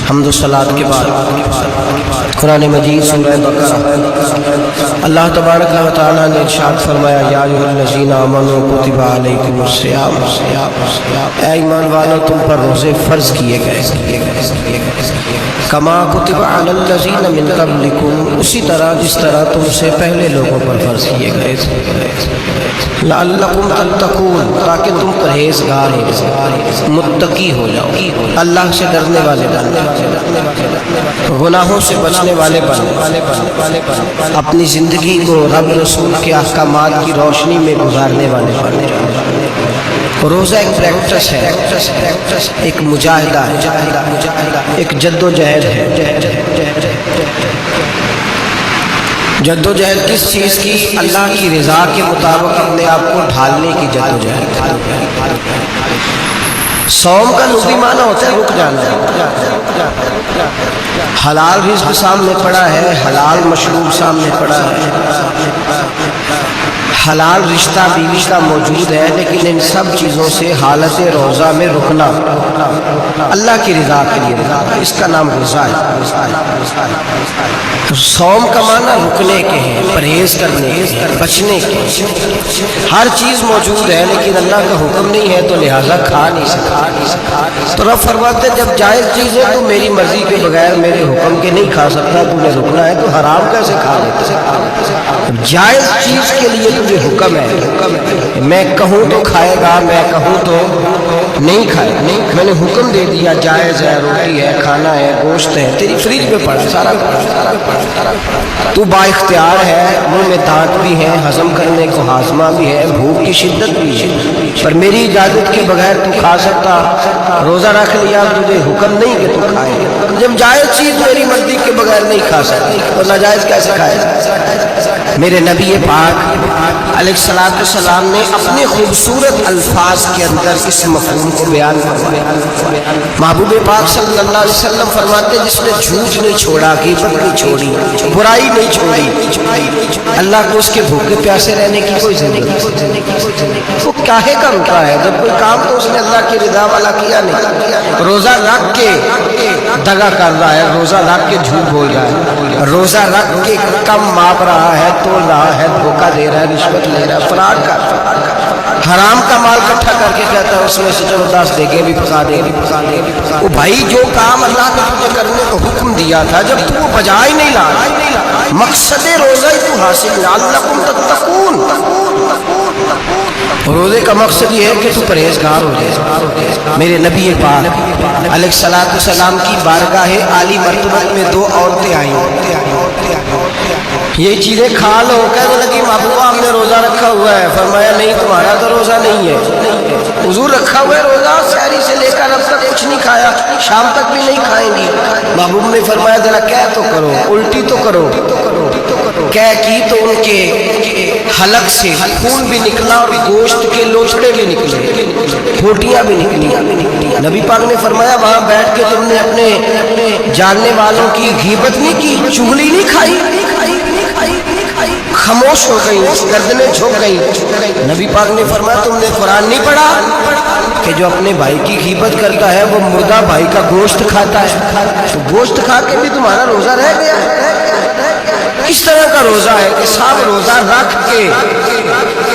حمد و صلات کے بعد قرآن مجید سورہ بقرہ اللہ تبارک و تعالیٰ نے ارشاد فرمایا یا ایھا الذین آمنوا کتب علیکم الصیام، اے ایمان والو تم پر روزے فرض کیے گئے کما کتب علی الذین من قبلکم، اسی طرح جس طرح تم سے پہلے لوگوں پر فرض کیے گئے تھے، لعلکم تتقون، تاکہ تم پرہیزگار ہو جاؤ، متقی ہو جاؤ، اللہ سے ڈرنے والے بنو، گناہوں سے بچنے والے بنو، اپنی زندگی کو رب رسول کے احکامات کی روشنی میں گزارنے والے بنو۔ روزہ ایک پریکٹس ہے، ایک مجاہدہ ہے، ایک جد و جہد ہے۔ جد و جہد کس چیز کی؟ اللہ کی رضا کے مطابق اپنے آپ کو ڈھالنے کی جد و جہد۔ صوم کا لغوی معنی ہوتا ہے رک جانا، حلال رزق سامنے پڑا ہے، حلال مشروب سامنے پڑا ہے، حلال رشتہ بیوی کا موجود ہے، لیکن ان سب چیزوں سے حالت روزہ میں رکنا اللہ کی رضا کے لیے، اس کا نام رضا ہے۔ صوم کا معنی رکنے کے ہیں، پرہیز کرنے کے، بچنے کے، ہر چیز موجود ہے لیکن اللہ کا حکم نہیں ہے تو لہٰذا کھا نہیں سکتا۔ تو رب فرماتے ہیں جب جائز چیز ہے تو میری مرضی کے بغیر میرے حکم کے نہیں کھا سکتا، تجھے رکنا ہے تو حرام کیسے کھا لیتا؟ جائز چیز کے لیے تجھے حکم ہے، میں کہوں تو کھائے گا، میں کہوں تو نہیں کھائے گا، میں نے حکم دے دیا جائز ہے، روٹی ہے، کھانا ہے، گوشت ہے، تیری فریج میں پڑا سارا، تو با اختیار ہے، منہ میں دانت بھی ہے، ہضم کرنے کو ہاضمہ بھی ہے، بھوک کی شدت بھی ہے، پر میری اجازت کے بغیر تو کھا سکتا، روزہ رکھ لیا، تجھے حکم نہیں کہ تو کھائے۔ جب جائز چیز میری مرضی کے بغیر نہیں کھا سکتی تو ناجائز کیسے کھائے؟ میرے نبی پاک علیہ السلام نے اپنے خوبصورت الفاظ کے اندر اس مفہوم کو بیان فرمایا۔ محبوب پاک صلی اللہ علیہ وسلم فرماتے جس نے جھوٹ نہیں چھوڑا، غیبت نہیں چھوڑی، برائی نہیں چھوڑی، اللہ کو اس کے بھوکے پیاسے رہنے کی کوئی ضرورت نہیں۔ وہ کاہے کا رکا ہے؟ جب کوئی کام تو اس نے اللہ کی رضا والا کیا نہیں۔ روزہ رکھ کے دغا کر رہا ہے، روزہ رکھ کے جھوٹ بول رہا ہے، روزہ رکھ کے کم ماپ رہا ہے، تول رہا ہے، دھوکہ دے رہا ہے، رشوت لے رہا ہے، فراڈ کر رہا ہے، حرام کا مال اکٹھا کر کے کہتا ہے اس میں سے چلو 10 دے گے بھی پکا دے گے۔ وہ بھائی جو کام اللہ نے تجھے کرنے کو حکم دیا تھا جب تو وہ بجا ہی نہیں لا، مقصد روزہ ہی تو حاصل، لعلکم تتقون، روزے کا مقصد یہ ہے کہ تو پرہیزگار ہو جائے۔ میرے نبی پاک علیہ السلام کی بارگاہ عالی مرتبہ میں 2 عورتیں آئیں، یہ چیزیں کھا لو، کہنے لگی محبوبہ ہم نے روزہ رکھا ہوا ہے۔ فرمایا نہیں تمہارا تو روزہ نہیں ہے، حضور رکھا ہوا ہے روزہ، سحری سے لے کر اب تک کچھ نہیں کھایا، شام تک بھی نہیں کھائیں گی۔ محبوب نے فرمایا ذرا کہہ تو کرو، الٹی تو کرو۔ کہہ کی تو ان کے حلق سے خون بھی نکلا اور گوشت کے لوچڑے بھی نکلے، پھوٹیاں بھی نکلی۔ نبی پاک نے فرمایا وہاں بیٹھ کے تم نے اپنے جاننے والوں کی غیبت نہیں کی، چغلی نہیں کھائی؟ خاموش ہو گئی، گردنیں جھک گئی۔ نبی پاک نے فرمایا تم نے قرآن نہیں پڑھا کہ جو اپنے بھائی کی غیبت کرتا ہے وہ مردہ بھائی کا گوشت کھاتا ہے؟ تو گوشت کھا کے بھی تمہارا روزہ رہ گیا ہے۔ اس طرح کا روزہ ہے کہ صاحب روزہ رکھ کے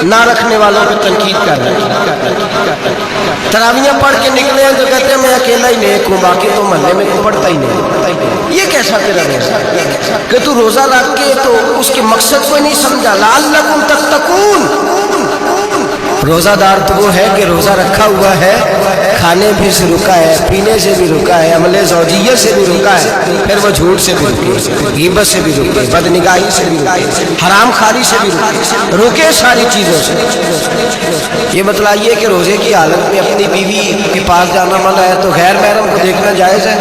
نہ رکھنے والوں پہ تنقید کر رہے ہیں۔ تراویحاں پڑھ کے نکلے ہیں تو کہتے ہیں میں اکیلا ہی نیک ہوں، باقی تو محلے میں کوئی پڑھتا ہی نہیں۔ یہ کیسا تیرا روزہ کہ تو روزہ رکھ کے تو اس کے مقصد کو نہیں سمجھا؟ لعلکم تتقون، روزہ دار تو وہ ہے کہ روزہ رکھا ہوا ہے، کھانے بھی سے رکا ہے، پینے سے بھی رکا ہے، عمل زوجیت سے بھی رکا ہے، پھر وہ جھوٹ سے بھی رکے، غیبت سے بھی رکے، بدنگاہی سے بھی رکے، حرام خواری سے بھی رکے ساری چیزوں سے۔ یہ بتلائیے کہ روزے کی حالت میں اپنی بیوی کے پاس جانا منع ہے تو غیر محرم کو دیکھنا جائز ہے؟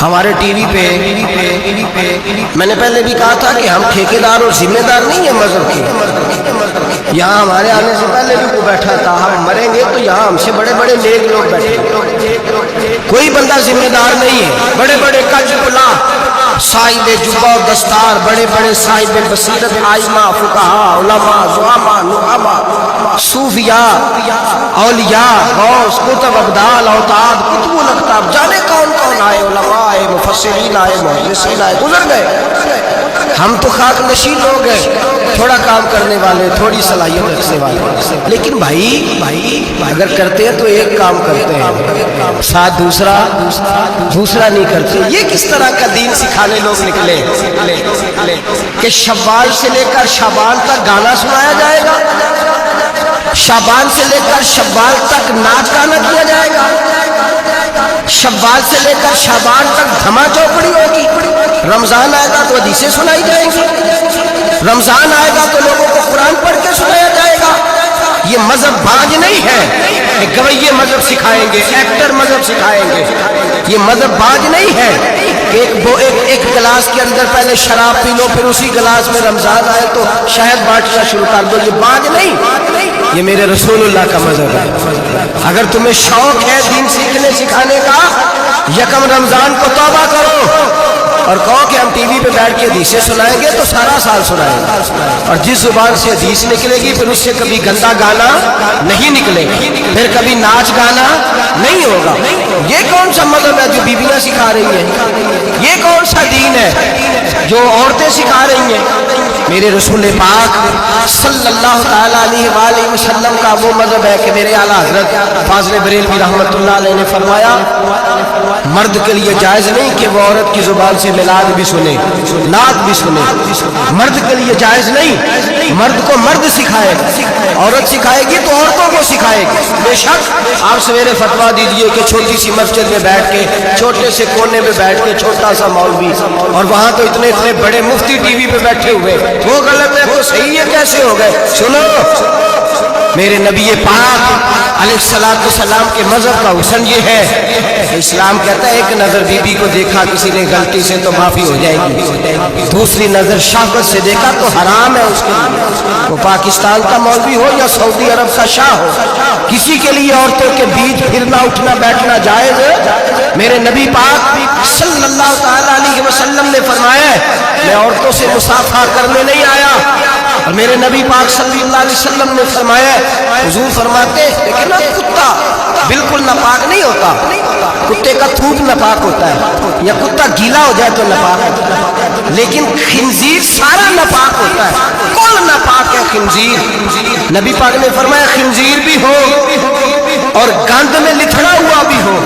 ہمارے ٹی وی پہ میں نے پہلے بھی کہا تھا کہ ہم ٹھیکیدار اور ذمہ دار نہیں ہیں مذہب کے، یہاں ہمارے آنے سے پہلے بھی کوئی بیٹھا تھا، ہم مریں گے تو یہاں ہم سے بڑے بڑے نیک لوگ بیٹھے، کوئی بندہ ذمہ دار نہیں ہے۔ بڑے بڑے کج کلا، صاحب جبہ و دستار، بڑے بڑے صاحب بصیرت، آئمہ، فقہاء، علماء، زعماء، نعماء، صوفیاء، اولیاء، غوث، کتب، ابدال، اوتاد، کتب الاقطاب، جانے آئے, علماء آئے, مفسرین آئے, محدثین آئے, گزر گئے. ہم تو خاک نشین لوگ ہیں, تھوڑا کام کرنے والے, تھوڑی صلاحیت رکھنے والے. لیکن بھائی اگر کرتے ہیں تو ایک کام کرتے ہیں, ساتھ دوسرا نہیں کرتے. یہ کس طرح کا دین سکھانے لوگ نکلے کہ شوال سے لے کر شعبان تک گانا سنایا جائے گا, شعبان سے لے کر شوال تک ناچ گانا کیا جائے گا, شوال سے لے کر شعبان تک دھما چوکڑی ہوگی, رمضان آئے گا تو حدیثیں سنائی جائیں گی, رمضان آئے گا تو لوگوں کو قرآن پڑھ کے سنایا جائے گا. یہ مذہب باز نہیں ہے کہ گویے مذہب سکھائیں گے, ایکٹر مذہب سکھائیں گے. یہ مذہب باز نہیں ہے کہ ایک گلاس کے اندر پہلے شراب پی لو, پھر اسی گلاس میں رمضان آئے تو شہد بانٹنا شروع کر دو. یہ باز نہیں, یہ میرے رسول اللہ کا مذہب ہے. اگر تمہیں شوق ہے دین سیکھنے سکھانے کا, یکم رمضان کو توبہ کرو اور کہو کہ ہم ٹی وی پہ بیٹھ کے حدیثیں سنائیں گے تو سارا سال سنائیں گے, اور جس زبان سے حدیث نکلے گی پھر اس سے کبھی گندا گانا نہیں نکلے گا, پھر کبھی ناچ گانا نہیں ہوگا. یہ کون سا مذہب ہے جو بیویاں سکھا رہی ہیں؟ یہ کون سا دین ہے جو عورتیں سکھا رہی ہیں؟ میرے رسول پاک صلی اللہ تعالیٰ علیہ وآلہ وسلم کا وہ مذہب ہے کہ میرے اعلیٰ حضرت فاضل بریلوی رحمۃ اللہ علیہ نے فرمایا, مرد کے لیے جائز نہیں کہ وہ عورت کی زبان سے میلاد بھی سنے, نعت بھی سنے. مرد کے لیے جائز نہیں, مرد کو مرد سکھائے گا, عورت سکھائے گی تو عورتوں کو سکھائے گی. بے شک آپ سویرے فتویٰ دیجئے کہ چھوٹی سی مسجد میں بیٹھ کے, چھوٹے سے کونے میں بیٹھ کے چھوٹا سا مولوی, اور وہاں تو اتنے بڑے مفتی ٹی وی پہ بیٹھے ہوئے, وہ غلط ہے وہ صحیح ہے, کیسے ہو گئے؟ سنو, میرے نبی پاک علیہ الصلوۃ والسلام کے مذہب کا حسن یہ ہے کہ اسلام کہتا ہے ایک نظر بی بی کو دیکھا کسی نے غلطی سے تو معافی ہو جائے گی, دوسری نظر شہوت سے دیکھا تو حرام ہے اس کے لیے. وہ پاکستان کا مولوی ہو یا سعودی عرب کا شاہ ہو, کسی کے لیے عورتوں کے بیچ پھرنا اٹھنا بیٹھنا جائز ہے. میرے نبی پاک صلی اللہ تعالیٰ علیہ وسلم نے فرمایا ہے میں عورتوں سے مصافحہ کرنے نہیں آیا, اور میرے نبی پاک صلی اللہ علیہ وسلم نے فرمایا, حضور فرماتے لیکن نا کتا بالکل ناپاک نہیں ہوتا, کتے کا تھوک ناپاک ہوتا ہے یا کتا گیلا ہو جائے تو ناپاک ہے, لیکن خنزیر سارا ناپاک ہوتا ہے. کون ناپاک ہے؟ خنزیر. نبی پاک نے فرمایا خنزیر بھی ہو اور گند میں لتھڑا ہوا بھی ہو,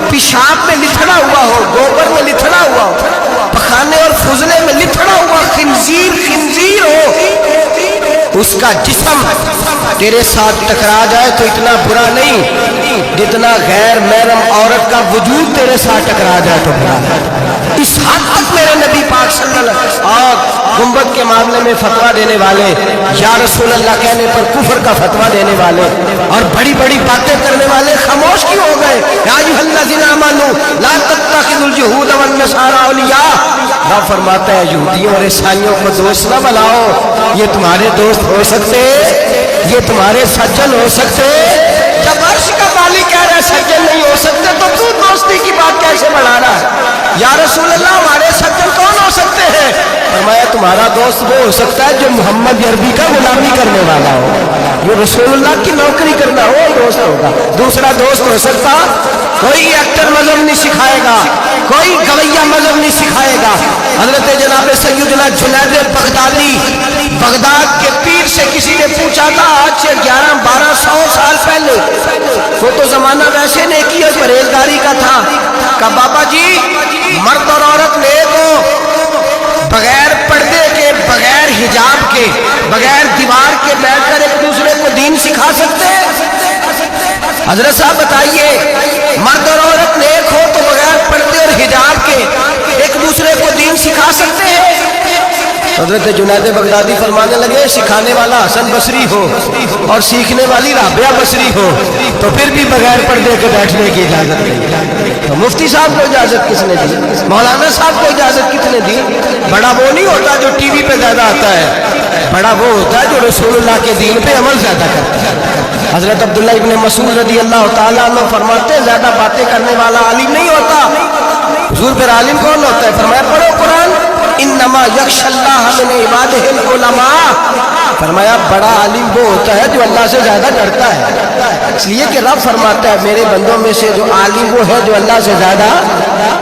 پیشاب میں لتھڑا ہوا ہو, گوبر میں لتھڑا ہوا ہو, پخانے اور فضلے میں لتھڑا ہوا خنزیر ہو, اس کا جسم تیرے ساتھ ٹکرا جائے تو اتنا برا نہیں جتنا غیر محرم عورت کا وجود تیرے ساتھ ٹکرا جائے تو برا ہے. اس حد تک میرے نبی پاک صلی اللہ علیہ وسلم اور گنبد کے معاملے میں فتویٰ دینے والے, یا رسول اللہ کہنے پر کفر کا فتویٰ دینے والے اور بڑی بڑی باتیں کرنے والے خاموش کیوں ہو گئے؟ یا ایھا الذین آمنوا لا تتخذوا اليہود والنصارى اولیاء. رب فرماتا ہے یہودیوں اور عیسائیوں کو دوست نہ بناؤ, یہ تمہارے دوست ہو سکتے, یہ تمہارے سجن ہو سکتے. جب عرش کا مالک کہہ رہا ہے سجن نہیں ہو سکتے تو تو دوستی کی بات کیسے بڑھا رہا ہے؟ یا رسول اللہ ہمارے سجن کون ہو سکتے ہیں؟ فرمایا تمہارا دوست وہ ہو سکتا ہے جو محمد عربی کا غلامی کرنے والا ہو, جو رسول اللہ کی نوکری کرنا ہو, دوست ہوگا. دوسرا دوست ہو سکتا, کوئی ایکٹر مذہب نہیں سکھائے گا, کوئی گویہ مذہب نہیں سکھائے گا. حضرت جناب سیدنا جنید بغدادی, بغداد کے پیر سے کسی نے پوچھا تھا آج سے 1100-1200 سال پہلے, وہ تو زمانہ ویسے نیکی اور پرہیزگاری کا تھا, کہا بابا جی مرد اور عورت نیک ہو, بغیر پردے کے, بغیر حجاب کے, بغیر دیوار کے بیٹھ کر ایک دوسرے کو دین سکھا سکتے ہیں؟ حضرت صاحب بتائیے, مرد اور عورت نیک ہو تو بغیر پردے اور حجاب کے ایک دوسرے کو دین سکھا سکتے ہیں؟ حضرت جنید بغدادی فرمانے لگے سکھانے والا حسن بصری ہو اور سیکھنے والی رابعہ بصری ہو تو پھر بھی بغیر پردے کے بیٹھنے کی اجازت نہیں. تو مفتی صاحب کو اجازت کس نے دی؟ مولانا صاحب کو اجازت کس نے دی؟ بڑا وہ نہیں ہوتا جو ٹی وی پہ زیادہ آتا ہے, بڑا وہ ہوتا ہے جو رسول اللہ کے دین پہ عمل زیادہ کرتا ہے. حضرت عبداللہ ابن مسعود رضی اللہ تعالیٰ عنہ فرماتے ہیں زیادہ باتیں کرنے والا عالم نہیں ہوتا. حضور پھر عالم کون ہوتا ہے؟ فرمایا پڑھو قرآن, انما یخشی اللہ من عبادہ العلماء. فرمایا بڑا عالم وہ ہوتا ہے جو اللہ سے زیادہ ڈرتا ہے, اس لیے کہ رب فرماتا ہے میرے بندوں میں سے جو عالم وہ ہے جو اللہ سے زیادہ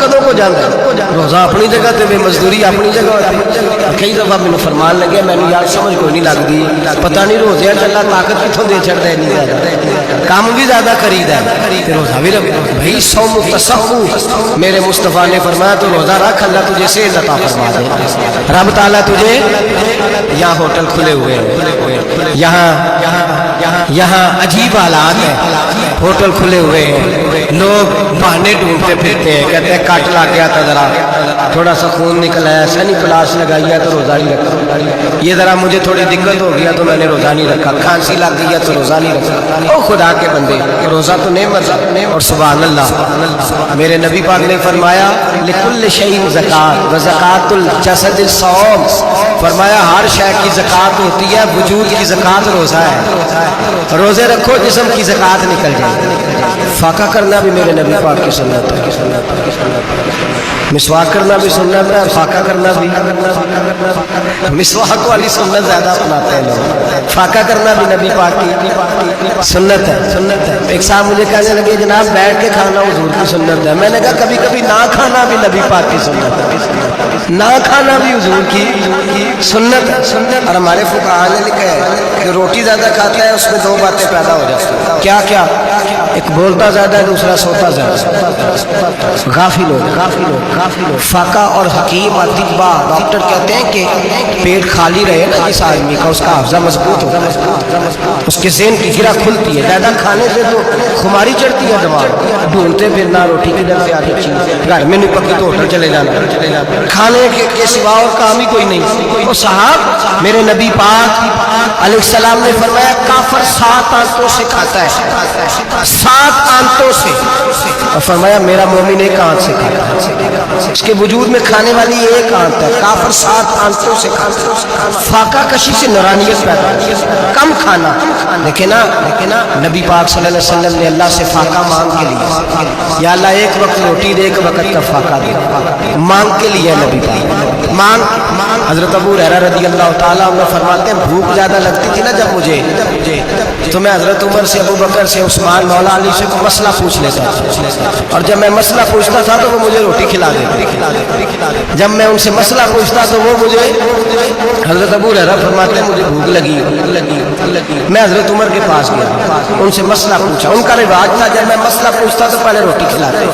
کدوں کو جانا ہے؟ روزہ اپنی جگہ تے بے مزدوری اپنی جگہ ہوتی. کئی دفعہ مینوں فرمان لگے میں یار سمجھ کوئی نہیں لگتی, پتہ نہیں روزے اللہ طاقت کتوں دے چھڑتا ہے, نہیں زیادہ کام بھی زیادہ کریدا ہے تے روزہ بھی رکھ بھائی. صوم تصوم میرے مصطفیٰ نے فرمایا تو روزہ رکھ, اللہ تجھے سے عطا فرما دے. رب تعالیٰ تجھے یہاں ہوٹل کھلے ہوئے ہیں, یہاں عجیب حالات ہیں, ہوٹل کھلے ہوئے ہیں, لوگ بہانے ڈھونڈتے پھرتے ہیں, کہتے ہیں کٹ لگ گیا تھا ذرا تھوڑا سا خون نکلا ہے, سنی پلاس لگائی ہے تو روزہ نہیں رکھا, یہ ذرا مجھے تھوڑی دقت ہو گیا تو میں نے روزہ نہیں رکھا, کھانسی لگ گئی ہے تو روزہ نہیں رکھا. او خدا کے بندے, روزہ تو نعمت ہے. اور سبحان اللہ میرے نبی پاک نے فرمایا لکل شیء زکات و زکات الجسد الصوم, فرمایا ہر شے کی زکات ہوتی ہے, وجود کی زکات روزہ ہے. روزے رکھو جسم کی زکات نکل جائے. فاقہ کرنا بھی میرے نبی پاک کی سنت ہے, مسواک کرنا بھی سنت ہے, فاقہ کرنا بھی. مسواک والی سنت زیادہ اپناتے ہیں لوگ, فاقہ کرنا بھی نبی پاک کی سنت ہے. ایک صاحب مجھے کہنے لگے جناب بیٹھ کے کھانا حضور کی سنت ہے. میں نے کہا کبھی کبھی نہ کھانا بھی نبی پاک کی سنت ہے, نہ کھانا بھی حضور کی سنت ہے. اور ہمارے فقہاء نے لکھا ہے کہ روٹی زیادہ کھاتا ہے اس میں دو باتیں پیدا ہو جاتی ہیں. کیا کیا؟ ایک بولتا زیادہ ہے, دوسرا سوتا زیادہ. غافل ہو. فاقہ اور حکیم اطباء ڈاکٹر کہتے ہیں کہ پیٹ خالی رہے نا جس آدمی کا, اس کا حافظہ مضبوط ہوتا ہے, اس کے ذہن کی گرہ کھلتی ہے. زیادہ کھانے سے تو خماری چڑھتی ہے دماغ, ڈھونڈتے پھرنا روٹی کی در سے آگے چیز, گھر میں نہیں پکی تو ہوٹل چلے جانا, کھانے کے سوا اور کام ہی کوئی نہیں. وہ صاحب میرے نبی پاک علیہ السلام نے فرمایا کافر 7 آنتوں سے کھاتا ہے, 7 آنتوں سے, اور فرمایا میرا مومن ایک آنت سے کھاتا ہے. اس کے وجود میں کھانے والی ایک آنت ہے, کافر 7 آنتوں سے کھاتا ہے. فاقہ کشی سے نورانیت پیدا ہوتی ہے, کم کھانا. لیکن نبی پاک صلی اللہ علیہ وسلم نے اللہ سے فاقہ مانگ کے لیے, یا اللہ ایک وقت روٹی دے, ایک وقت کا فاقہ دے, مانگ کے لیے نبی پاک مانگ. حضرت ابو ہریرہ رضی اللہ تعالیٰ عنہ فرماتے ہیں بھوک زیادہ لگتی تھی نا جب مجھے, تو میں حضرت عمر سے, ابو بکر سے, عثمان, مولا علی سے مسئلہ پوچھ لیتا تھا, اور جب میں مسئلہ پوچھتا تھا تو وہ مجھے روٹی کھلا دیتے. جب میں ان سے مسئلہ پوچھتا تو وہ مجھے, حضرت ابو ہریرہ فرماتے ہیں مجھے بھوک لگی, میں حضرت عمر کے پاس گیا, ان سے مسئلہ پوچھا. ان کا رواج تھا جب میں مسئلہ پوچھتا تو پہلے روٹی کھلاتے.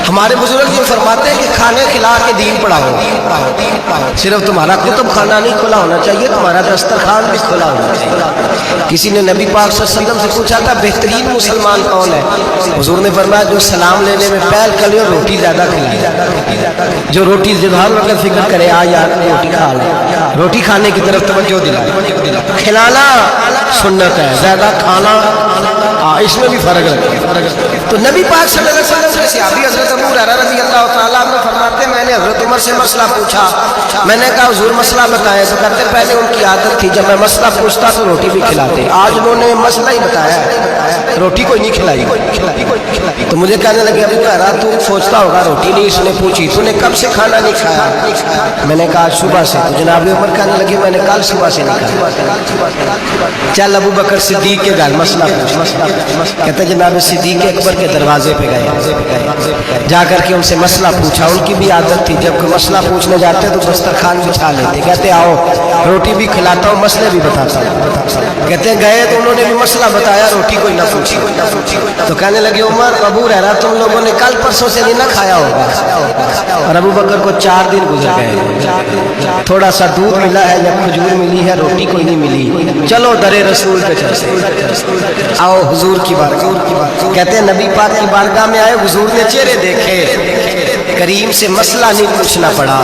ہمارے بزرگ یہ فرماتے ہیں کہ کھانے کھلا کے دین پڑھاؤ. صرف تمہارا کتب خانہ نہیں کھلا ہونا چاہیے, تمہارا دسترخوان بھی کھلا ہونا چاہیے. کسی نے نبی پاک صلی اللہ علیہ وسلم سے پوچھا تھا بہترین مسلمان کون ہے؟ حضور نے فرمایا جو سلام لینے میں پہل کرے اور روٹی زیادہ کھلائے, جو روٹی ہر وقت فکر کرے آ یار روٹی کھا لے, روٹی کھانے کی طرف توجہ دلائے. کھلانا سنت ہے, زیادہ کھانا اس میں بھی فرق رکھے. تو نبی پاک صلی اللہ علیہ وسلم کے صحابی حضرت ابو ہریرہ رضی اللہ تعالیٰ عنہ فرماتے ہیں میں نے حضرت عمر سے مسئلہ پوچھا, میں نے کہا حضور مسئلہ بتائیں, تو کہتے پہلے ان کی عادت تھی جب میں مسئلہ پوچھتا تو روٹی بھی کھلاتے, آج انہوں نے مسئلہ ہی بتایا ہے, روٹی کوئی نہیں کھلائی. تو مجھے کہنے لگے ابو ہریرہ تو سوچتا ہوگا روٹی نہیں اس نے پوچھی, تو نے کب سے کھانا نہیں کھایا؟ میں نے کہا صبح سے. تو جناب عمر کہنے لگے میں نے کل صبح سے نہیں کھایا. چل ابو بکر صدیق کے گھر مسئلہ پوچھا. کہتے جناب صدیق اکبر کے دروازے پہ گئے, جا کر کے ان سے مسئلہ پوچھا. ان کی بھی عادت تھی جب کوئی مسئلہ پوچھنے جاتے تو دسترخوان بچھا لیتے, کہتے آؤ روٹی بھی کھلاتا ہوں مسئلے بھی بتاتا ہوں. کہتے گئے تو انہوں نے بھی مسئلہ بتایا, روٹی کوئی نہ پوچھی. تو کہنے لگے عمر ابو ہریرہ تم لوگوں نے کل پرسوں سے نہیں نہ کھایا ہوگا. اور ابو بکر کو 4 دن گزر گئے, تھوڑا سا دودھ ملا ہے یا کھجور ملی ہے, روٹی کوئی نہیں ملی. چلو در رسول پہ چلتے, آؤ حضور کی بارگاہ. کہتے ہیں نبی پاک کی بارگاہ میں آئے, حضور نے چہرے دیکھے, کریم سے مسئلہ نہیں پوچھنا پڑا.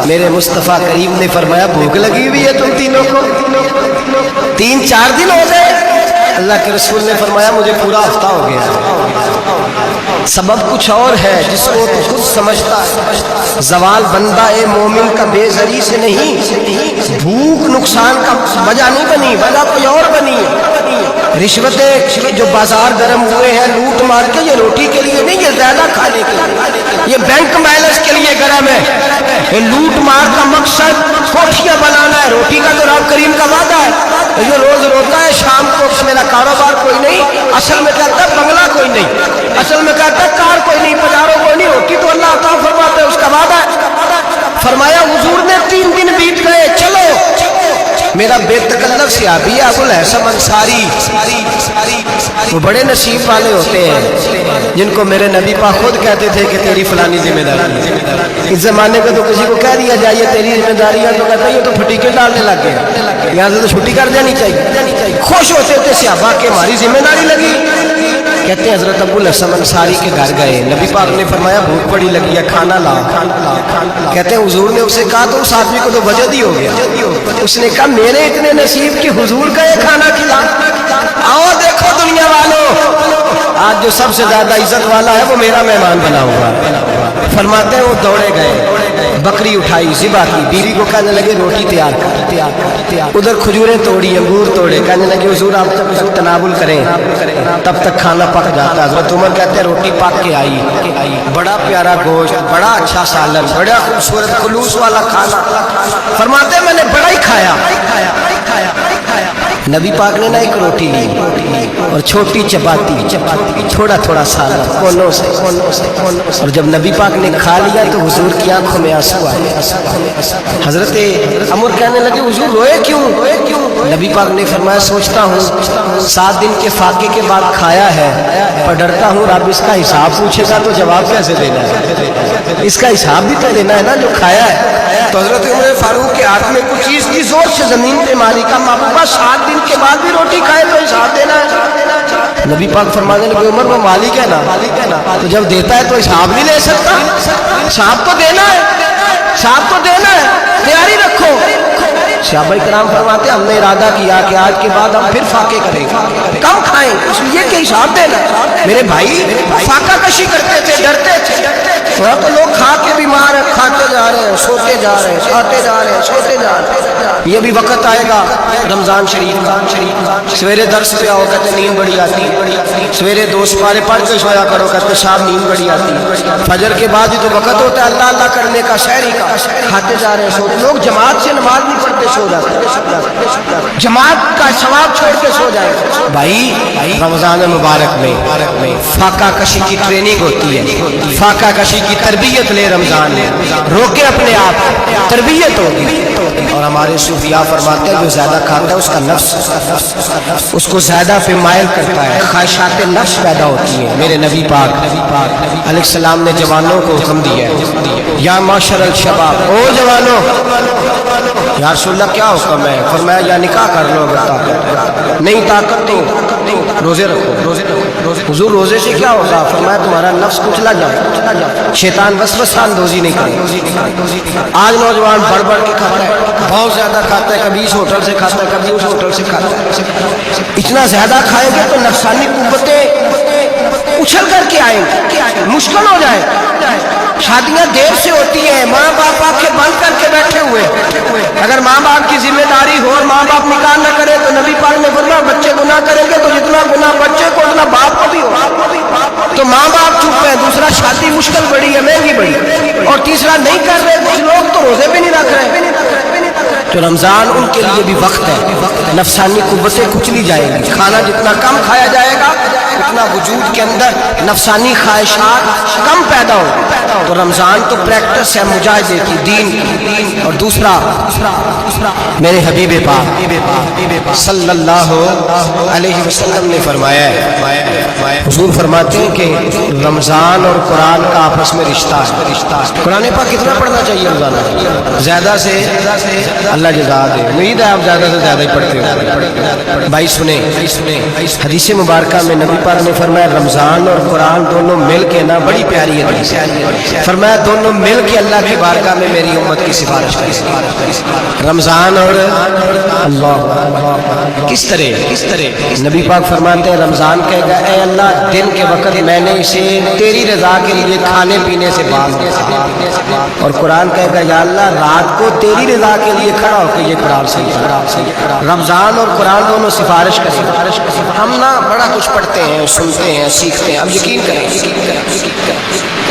میرے مصطفیٰ کریم نے فرمایا بھوک لگی ہوئی ہے تم تینوں کو, 3-4 دن ہو گئے. اللہ کے رسول نے فرمایا مجھے پورا ہفتہ ہو گیا. سبب کچھ اور ہے جس کو تو خود سمجھتا ہے. زوال بندہ مومن کا بے زری سے نہیں, بھوک نقصان کا وجہ نہیں بنی, وجہ کوئی اور بنی. رشوتیں جو بازار گرم ہوئے ہیں لوٹ مار کے, یہ روٹی کے لیے نہیں, یہ زیادہ کھانے کے لیے, یہ بینک بیلنس کے لیے گرم ہے. یہ لوٹ مار کا مقصد کوٹھیاں بنانا ہے, روٹی کا تو رب کریم کا وعدہ ہے. یہ روز روتا ہے شام کو میرا کاروبار کوئی نہیں, اصل میں کہتا ہے بنگلہ کوئی نہیں, اصل میں کہتا کہتا کار کوئی نہیں، پجارو کوئی نہیں، روٹی تو اللہ عطا فرماتا ہے، اس کا وعدہ ہے۔ فرمایا حضور نے 3 دن بیت گئے، چلو میرا بے تکلف صحابی ابو الحسن انصاری، وہ بڑے نصیب والے ہوتے ہیں جن کو میرے نبی پاک خود کہتے تھے کہ تیری فلانی ذمہ داری ہے۔ اس زمانے کا تو کسی کو کہہ دیا جائے یہ تیری ذمہ داری ہے تو کہتا ہے یہ تو پھٹیکے ڈالنے لگ گئے، یہاں سے تو چھٹی کر دینی چاہیے۔ خوش ہوتے تھے صحابہ کہ ہماری ذمہ داری لگی۔ کہتے ہیں حضرت ابو الحسن انصاری کے گھر گئے، نبی پاک نے فرمایا بھوک بڑی لگی ہے، کھانا لا۔ کہتے ہیں حضور نے اسے کہا تو اس آدمی کو تو وجد ہی ہو گیا، اس نے کہا میرے اتنے نصیب کہ حضور کا یہ کھانا کھلا۔ آؤ دیکھو دنیا والوں، آج جو سب سے زیادہ عزت والا ہے وہ میرا مہمان بنا ہوا ہے۔ فرماتے ہیں وہ دوڑے گئے، بکری اٹھائی، ذبح کی، بیوی کو کہنے لگے روٹی تیار کر، ادھر کھجوریں توڑی، انگور توڑے، کہنے لگے حضور آپ جب تک تناول کریں تب تک کھانا پک جاتا۔ حضرت عمر کہتے ہیں روٹی پک کے آئی، بڑا پیارا گوشت، بڑا اچھا سالن، بڑا خوبصورت خلوص والا کھانا۔ فرماتے ہیں میں نے بڑا ہی کھایا۔ نبی پاک نے نہ ایک روٹی لی اور چھوٹی چپاتی، تھوڑا تھوڑا سالن کونوں سے، اور جب نبی پاک نے کھا لیا تو حضور کی آنکھوں میں آنسو آئے۔ حضرت عمر کہنے لگے حضور روئے کیوں؟ نبی پاک نے فرمایا سوچتا ہوں 7 دن کے فاقے کے بعد کھایا ہے، پر ڈرتا ہوں رب اس کا حساب پوچھے گا تو جواب کیسے دینا ہے، اس کا حساب بھی تو دینا ہے نا جو کھایا ہے۔ تو حضرت عمر فاروق کے ہاتھ میں کچھ چیز کی، زور سے زمین پہ ماری، کا محبوبہ 7 دن کے بعد بھی روٹی کھائے تو حساب دینا ہے۔ نبی پاک فرمانے لگے عمر وہ مالک ہے نا، تو جب دیتا ہے تو حساب نہیں لے سکتا، حساب تو دینا ہے، حساب تو دینا ہے، تیاری رکھو۔ صحابہ کرام فرماتے ہم نے ارادہ کیا کہ آج کے بعد ہم پھر فاقے کریں، کم کھائیں، اس لیے کہ حساب دینا۔ میرے بھائی فاقہ کشی کرتے تھے، ڈرتے تھے، وہاں تو لوگ کھا کے بیمار ہیں، کھاتے جا رہے ہیں، سوتے جا رہے ہیں، کھاتے جا رہے ہیں، سوتے جا رہے ہیں۔ یہ بھی وقت آئے گا رمضان شریف، سویرے درس پہ آؤ کہتے نیند بڑی آتی، سویرے 2 سپارے پڑھ کے سویا کرو کہتے شام نیند بڑی آتی، فجر کے بعد ہی تو وقت ہوتا ہے اللہ اللہ کرنے کا، شہری کا، کھاتے جا رہے ہیں، سوتے۔ لوگ جماعت سے نماز نہیں پڑھتے، سو جاتے، جماعت کا ثواب چھوڑ کے سو جائے۔ بھائی رمضان مبارک میں فاقہ کشی کی ٹریننگ ہوتی ہے، فاقہ کشی کی تربیت لے، رمضان میں روکے اپنے آپ، تربیت ہوگی۔ اور ہمارے صوفیاء فرماتے ہیں جو زیادہ کھاتا ہے اس کا نفس اس کو زیادہ پہ مائل کرتا ہے، خواہشات نفس پیدا ہوتی ہیں۔ میرے نبی پاک علیہ السلام نے جوانوں کو حکم دیا ہے یا معاشر الشباب، او جوانوں، یا رسول اللہ کیا حکم ہے؟ فرمایا یا نکاح کر لو اگر طاقت نہیں، طاقت تو روزے رکھو۔ حضور روزے سے کیا ہوگا؟ فرمایا تمہارا نفس کچلا جائے، شیطان وسوسہ اندوزی نہیں کرے۔ آج نوجوان بڑھ بڑھ کے کھاتا ہے، بہت زیادہ کھاتا ہے، کبھی اس ہوٹل سے کھاتا ہے، کبھی اس ہوٹل سے کھاتا ہے۔ اتنا زیادہ کھائے گا تو نفسانی قوتیں اچھل کر کے آئیں گے، مشکل ہو جائے۔ شادیاں دیر سے ہوتی ہیں، ماں باپ آنکھیں بند کر کے بیٹھے ہوئے، اگر ماں باپ کی ذمہ داری ہو اور ماں باپ نکاح نہ کرے تو نبی پاک نے فرمایا بچے گناہ کریں گے تو جتنا گناہ بچے کو اتنا باپ کو بھی ہو۔ تو ماں باپ چپ ہے، دوسرا شادی مشکل بڑی ہے، مہنگی بڑی، اور تیسرا نہیں کر رہے، کچھ لوگ تو روزے بھی نہیں رکھ رہے۔ تو رمضان ان کے لیے بھی وقت ہے، نفسانی قوتیں کچلی جائیں گی، کھانا جتنا کم کھایا جائے گا اتنا وجود کے اندر نفسانی خواہشات کم پیدا ہو۔ تو رمضان تو پریکٹس ہے مجاہدے کی، دین کی۔ اور دوسرا میرے حبیب پاک صلی اللہ علیہ وسلم نے فرمایا ہے، حضور فرماتے ہیں کہ رمضان اور قرآن کا آپس میں رشتہ ہے۔ قرآن پاک کتنا پڑھنا چاہیے روزانہ؟ زیادہ سے اللہ جزا دے، امید ہے آپ زیادہ سے زیادہ ہی پڑھتے ہو۔ بھائی سنیں، حدیث مبارکہ میں نبی پاک نے فرمایا رمضان اور قرآن دونوں مل کے نا، بڑی پیاری حدیث ہے، فرمایا دونوں مل کے اللہ کی بارگاہ میں میری امت کی سفارش کریں۔ رمضان اور اللہ کس طرح؟ نبی پاک فرماتے ہیں رمضان کہے گا اے اللہ دن کے وقت میں نے اسے تیری رضا کے لیے کھانے پینے سے باز دیا، اور قرآن کہے گا یا اللہ رات کو تیری رضا کے لیے کھڑا ہو کے یہ قرآن صحیح۔ رمضان اور قرآن دونوں سفارش کریں۔ ہم نا بڑا کچھ پڑھتے ہیں، سنتے ہیں، سیکھتے ہیں، اب یقین کریں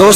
2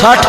60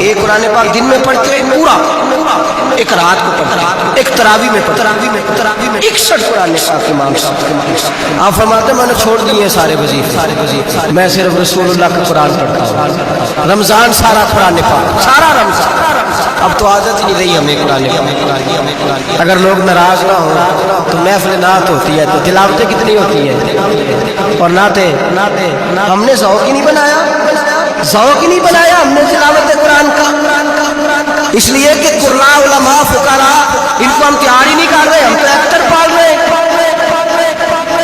ایک قرآن پاک دن میں پڑھتے پورا، ایک رات کو پڑھتے، ایک تراوی میں پڑھتے، 61 قرآن پاک امام صاحب۔ آپ فرماتے میں نے چھوڑ دیے سارے وظیفے، میں صرف رسول اللہ کا قرآن پڑھتا ہوں۔ رمضان سارا قرآن پاک، سارا رمضان۔ اب تو عادت ہی نہیں رہی ہمیں قرآن پاک۔ اگر لوگ ناراض نہ ہوں تو محفل نعت ہوتی ہے تو تلاوتیں کتنی ہوتی ہیں، اور نعتیں ہم نے ذوق ہی نہیں بنایا، ذوق ہی نہیں بنایا ہم نے تلاوت قرآن کا، اس لیے کہ قراء علماء فقراء ان کو ہم تیار ہی نہیں کر رہے، ہم تو ایکٹر پال رہے ہیں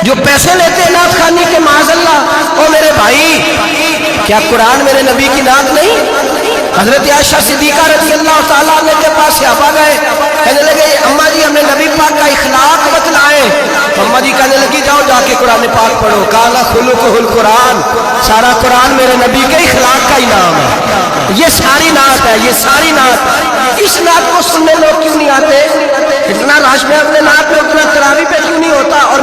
جو پیسے لیتے ہیں نعت خوانی کے، معاذ اللہ۔ او میرے بھائی، کیا قرآن میرے نبی کی نعت نہیں؟ حضرت عائشہ صدیقہ رضی اللہ تعالیٰ عنہ کے پاس صحابہ گئے، کہنے لگے اماں جی ہم نے نبی پاک کا اخلاق بتلائے۔ اماں جی کہنے لگی جاؤ جا کے قرآن پاک پڑھو۔ قال خلقہ القرآن، سارا قرآن میرے نبی کے اخلاق کا ہی نام ہے، یہ ساری نعت ہے، یہ ساری نعت۔ اس نعت کو سننے لوگ کیوں نہیں آتے؟ اتنا رش میں اپنے نعت میں اتنا تراویح پہ کیوں نہیں ہوتا؟ اور